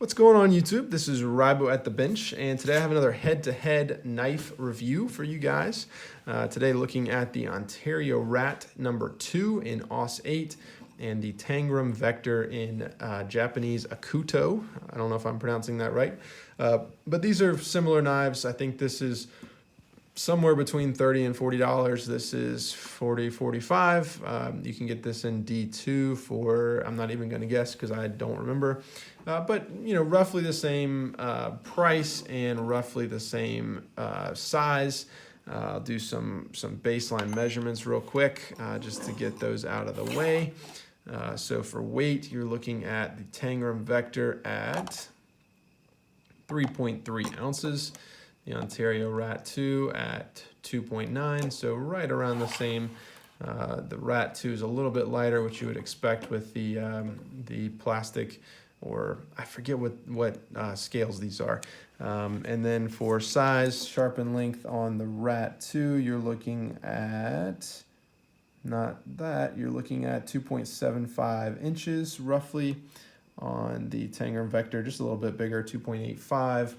What's going on YouTube? This is Rybo at the bench, and today I have another head-to-head knife review for you guys. Today looking at the Ontario RAT number 2 in AUS 8 and the Tangram Vector in Japanese Akuto. I don't know if I'm pronouncing that right, but these are similar knives. I think this is somewhere between $30 and $40. This is $40, $45. You can get this in D2 for, I'm not even going to guess because I don't remember. But you know, roughly the same price and roughly the same size. I'll do some baseline measurements real quick just to get those out of the way. So for weight, you're looking at the Tangram Vector at 3.3 ounces. The Ontario RAT2 at 2.9, so right around the same. The RAT2 is a little bit lighter, which you would expect with the plastic, or I forget what scales these are. And then for size, sharpen length on the RAT2, you're looking at, you're looking at 2.75 inches roughly. On the Tangram Vector, just a little bit bigger, 2.85.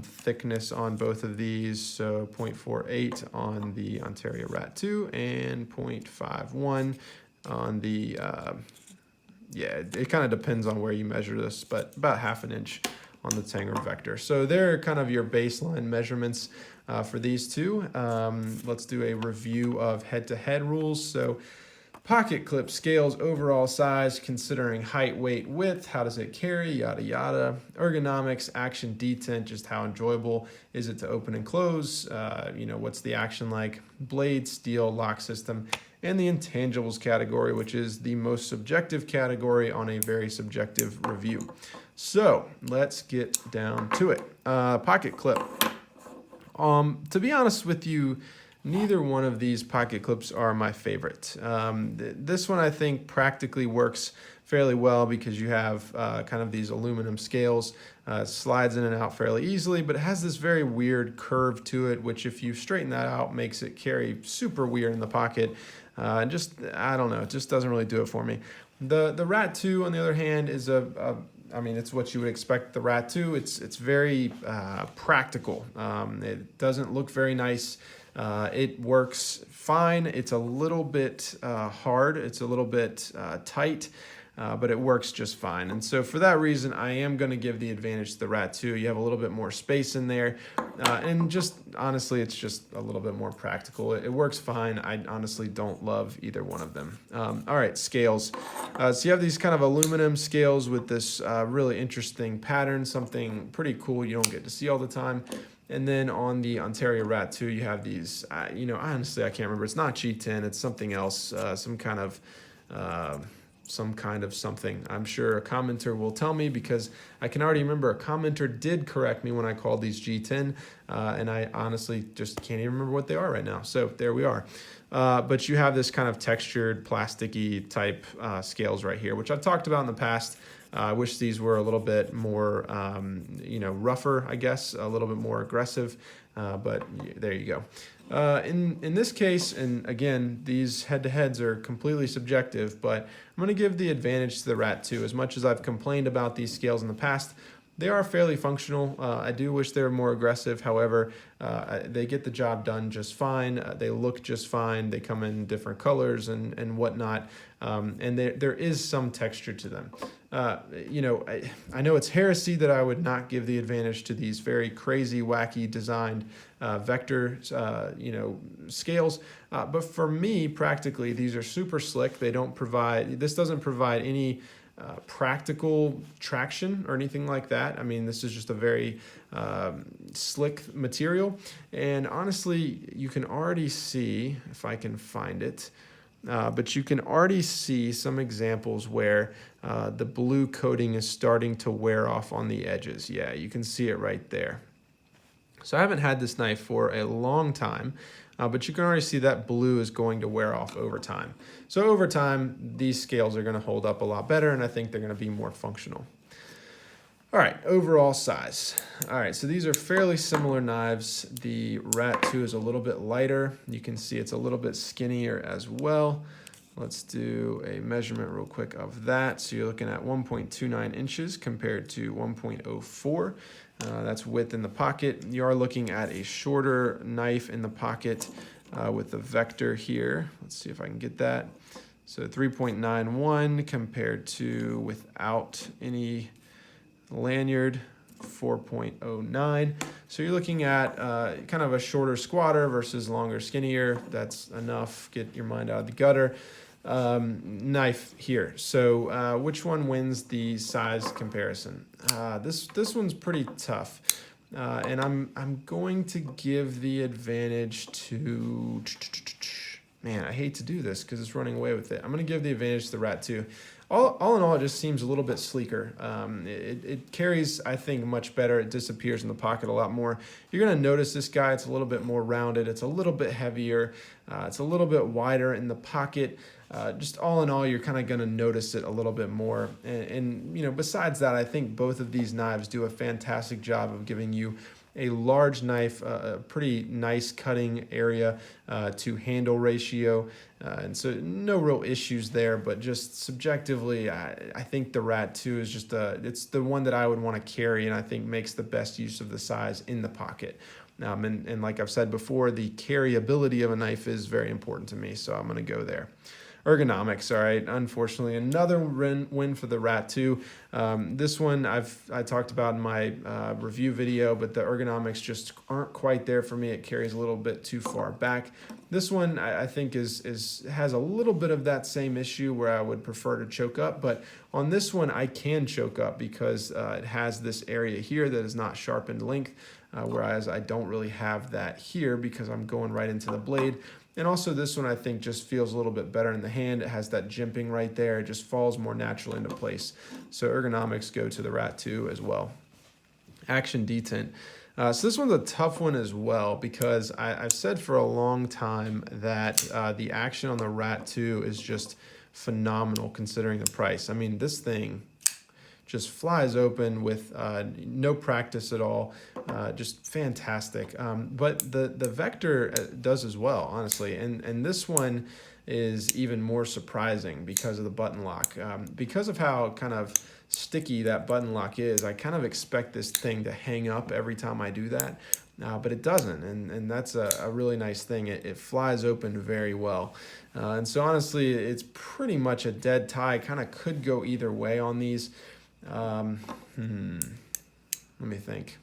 Thickness on both of these, so 0.48 on the Ontario RAT2 and 0.51 on the, it kind of depends on where you measure this, but about ½ an inch on the Tangram Vector. So they're kind of your baseline measurements for these two. Let's do a review of head-to-head rules. So pocket clip scales overall size, considering height, weight, width, how does it carry, yada yada. Ergonomics, action, detent, just how enjoyable is it to open and close, what's the action like, blade, steel, lock system, and the intangibles category, which is the most subjective category on a very subjective review. So let's get down to it. Pocket clip. To be honest with you, neither one of these pocket clips are my favorite. This one I think practically works fairly well because you have kind of these aluminum scales, slides in and out fairly easily, but it has this very weird curve to it, which if you straighten that out makes it carry super weird in the pocket. I don't know, it just doesn't really do it for me. The RAT2 on the other hand is it's what you would expect the RAT2. It's very practical. It doesn't look very nice. It works fine. It's a little bit hard. It's a little bit tight, but it works just fine. And so for that reason, I am going to give the advantage to the RAT2. You have a little bit more space in there. And just honestly, it's just a little bit more practical. It works fine. I honestly don't love either one of them. All right, scales. So you have these kind of aluminum scales with this really interesting pattern, something pretty cool you don't get to see all the time. And then on the Ontario RAT2, you have these, honestly, I can't remember. It's not G10, it's something else, some kind of something. I'm sure a commenter will tell me because I can already remember a commenter did correct me when I called these G10, and I honestly just can't even remember what they are right now. So there we are. But you have this kind of textured, plasticky type scales right here, which I've talked about in the past. I wish these were a little bit more, rougher, I guess, a little bit more aggressive, but there you go. In this case, and again, these head-to-heads are completely subjective, but I'm going to give the advantage to the RAT2. As much as I've complained about these scales in the past, they are fairly functional. I do wish they were more aggressive. However, they get the job done just fine. They look just fine. They come in different colors and whatnot. And there is some texture to them. I know it's heresy that I would not give the advantage to these very crazy, wacky designed vector, scales. But for me, practically, these are super slick. This doesn't provide any practical traction or anything like that. I mean, this is just a very slick material. And honestly, you can already see, if I can find it, but you can already see some examples where the blue coating is starting to wear off on the edges. Yeah, you can see it right there. So I haven't had this knife for a long time, but you can already see that blue is going to wear off over time. So over time, these scales are going to hold up a lot better, and I think they're going to be more functional. All right, overall size. All right, so these are fairly similar knives. The RAT2 is a little bit lighter. You can see it's a little bit skinnier as well. Let's do a measurement real quick of that. So you're looking at 1.29 inches compared to 1.04. That's width in the pocket. You are looking at a shorter knife in the pocket with the vector here. Let's see if I can get that. So 3.91 compared to without any lanyard, 4.09. So you're looking at kind of a shorter squatter versus longer skinnier. That's enough. Get your mind out of the gutter. Knife here. So which one wins the size comparison? This one's pretty tough, and I'm going to give the advantage to. Man, I hate to do this because it's running away with it. I'm going to give the advantage to the RAT2. All in all, it just seems a little bit sleeker. It carries, I think, much better. It disappears in the pocket a lot more. You're going to notice this guy, it's a little bit more rounded. It's a little bit heavier. It's a little bit wider in the pocket. Just all in all, you're kind of going to notice it a little bit more. And, you know, besides that, I think both of these knives do a fantastic job of giving you a large knife, a pretty nice cutting area to handle ratio. And so no real issues there, but just subjectively, I think the RAT2 is just it's the one that I would want to carry, and I think makes the best use of the size in the pocket. And like I've said before, the carryability of a knife is very important to me, so I'm going to go there. Ergonomics, all right. Unfortunately, another win for the RAT2. This one I talked about in my review video, but the ergonomics just aren't quite there for me. It carries a little bit too far back. This one I think has a little bit of that same issue where I would prefer to choke up, but on this one I can choke up because it has this area here that is not sharpened length, whereas I don't really have that here because I'm going right into the blade. And also this one I think just feels a little bit better in the hand. It has that jimping right there. It just falls more naturally into place. So ergonomics go to the RAT2 as well. Action detent. So this one's a tough one as well because I've said for a long time that the action on the RAT2 is just phenomenal considering the price. I mean, this thing just flies open with no practice at all, just fantastic. But the vector does as well, honestly, and this one is even more surprising because of the button lock. Because of how kind of sticky that button lock is, I kind of expect this thing to hang up every time I do that, but it doesn't, and that's a really nice thing. It flies open very well. And so honestly, it's pretty much a dead tie. Kind of could go either way on these. Let me think.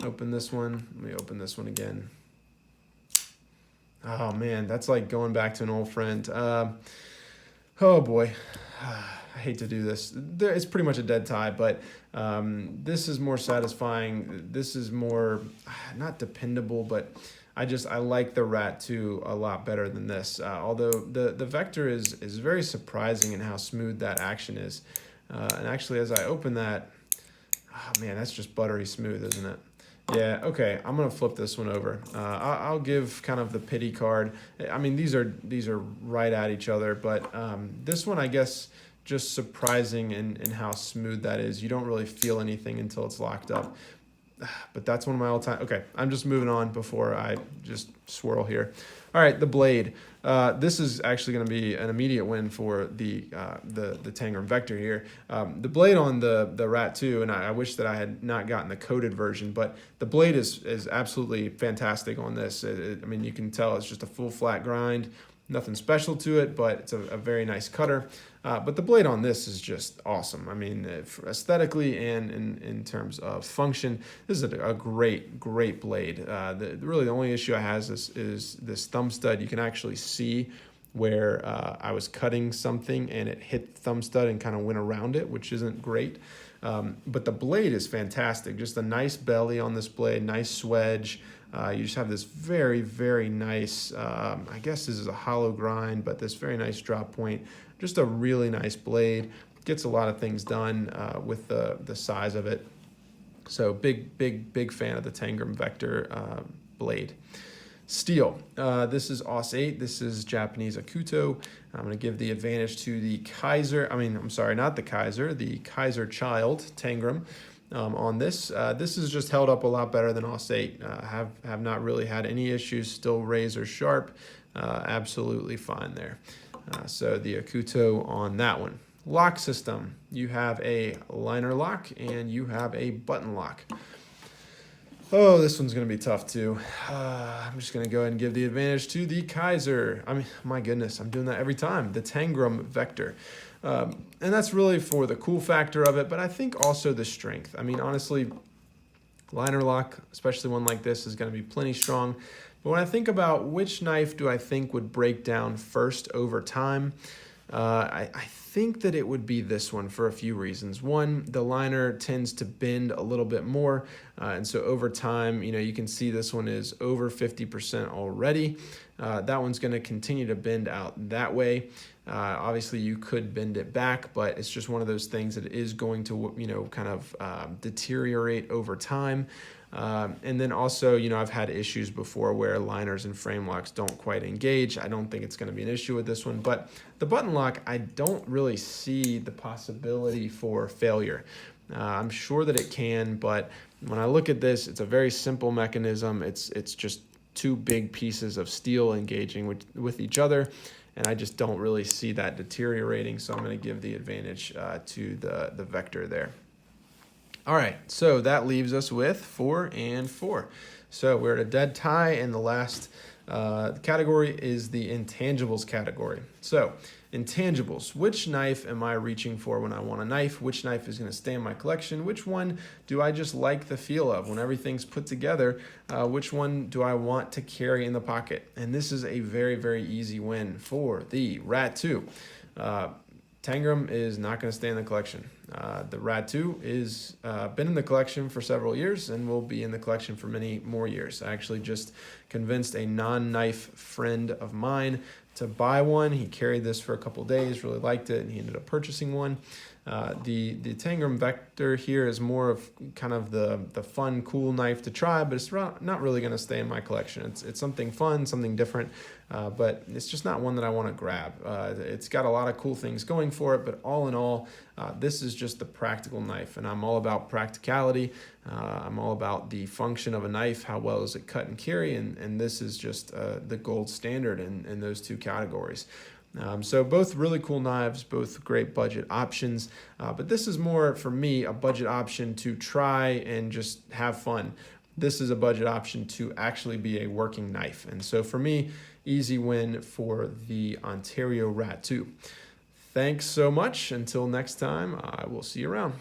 Open this one. Let me open this one again. Oh man, that's like going back to an old friend. Oh boy, I hate to do this. It's pretty much a dead tie, but this is more satisfying. This is more, not dependable, but I like the RAT2 a lot better than this. Although the vector is very surprising in how smooth that action is. And actually, as I open that, oh man, that's just buttery smooth, isn't it? Yeah, okay, I'm gonna flip this one over. I'll give kind of the pity card. I mean, these are right at each other, but this one, I guess, just surprising in how smooth that is. You don't really feel anything until it's locked up. But that's one of my all-time. Okay, I'm just moving on before I just swirl here. All right, the blade. This is actually going to be an immediate win for the Tangram Vector here. The blade on the RAT2, and I wish that I had not gotten the coated version, but the blade is absolutely fantastic on this. I mean, you can tell it's just a full flat grind. Nothing special to it, but it's a very nice cutter. But the blade on this is just awesome. I mean, aesthetically and in terms of function, this is a great blade. Really, the only issue I have is this thumb stud. You can actually see where I was cutting something and it hit the thumb stud and kind of went around it, which isn't great. But the blade is fantastic. Just a nice belly on this blade, nice swedge. You just have this very, very nice, I guess this is a hollow grind, but this very nice drop point. Just a really nice blade. Gets a lot of things done with the size of it. So big fan of the Tangram Vector blade. Steel. This is AUS 8. This is Japanese Akuto. I'm going to give the advantage to the Kaiser. I'm sorry, not the Kaiser. The Kaiser Child Tangram. On this. This is just held up a lot better than AUS 8. Have not really had any issues. Still razor sharp. Absolutely fine there. So the Akuto on that one. Lock system, you have a liner lock and you have a button lock. Oh, this one's going to be tough too. I'm just going to go ahead and give the advantage to the Kaiser. I mean, my goodness, I'm doing that every time. The Tangram Vector. And that's really for the cool factor of it, but I think also the strength. I mean, honestly, liner lock, especially one like this, is going to be plenty strong. But when I think about which knife do I think would break down first over time, I think that it would be this one for a few reasons. One, the liner tends to bend a little bit more, and so over time, you can see this one is over 50% already. That one's going to continue to bend out that way. Obviously, you could bend it back, but it's just one of those things that is going to, kind of deteriorate over time. And then also, I've had issues before where liners and frame locks don't quite engage. I don't think it's going to be an issue with this one, but the button lock, I don't really see the possibility for failure. I'm sure that it can, but when I look at this, it's a very simple mechanism. It's just two big pieces of steel engaging with each other, and I just don't really see that deteriorating, so I'm going to give the advantage to the Vector there. All right, so that leaves us with 4 and 4. So we're at a dead tie, and the last category is the intangibles category. So intangibles, which knife am I reaching for when I want a knife? Which knife is going to stay in my collection? Which one do I just like the feel of when everything's put together? Which one do I want to carry in the pocket? And this is a very, very easy win for the RAT2. Tangram is not going to stay in the collection. The RAT2 is been in the collection for several years and will be in the collection for many more years. I actually just convinced a non-knife friend of mine to buy one. He carried this for a couple days, really liked it, and he ended up purchasing one. The Tangram Vector here is more of kind of the fun, cool knife to try, but it's not really going to stay in my collection. It's something fun, something different, but it's just not one that I want to grab. It's got a lot of cool things going for it, but all in all, this is just the practical knife, and I'm all about practicality. I'm all about the function of a knife, how well is it cut and carry, and this is just the gold standard in those two categories. So both really cool knives, both great budget options, but this is more, for me, a budget option to try and just have fun. This is a budget option to actually be a working knife. And so for me, easy win for the Ontario RAT2. Thanks so much. Until next time, I will see you around.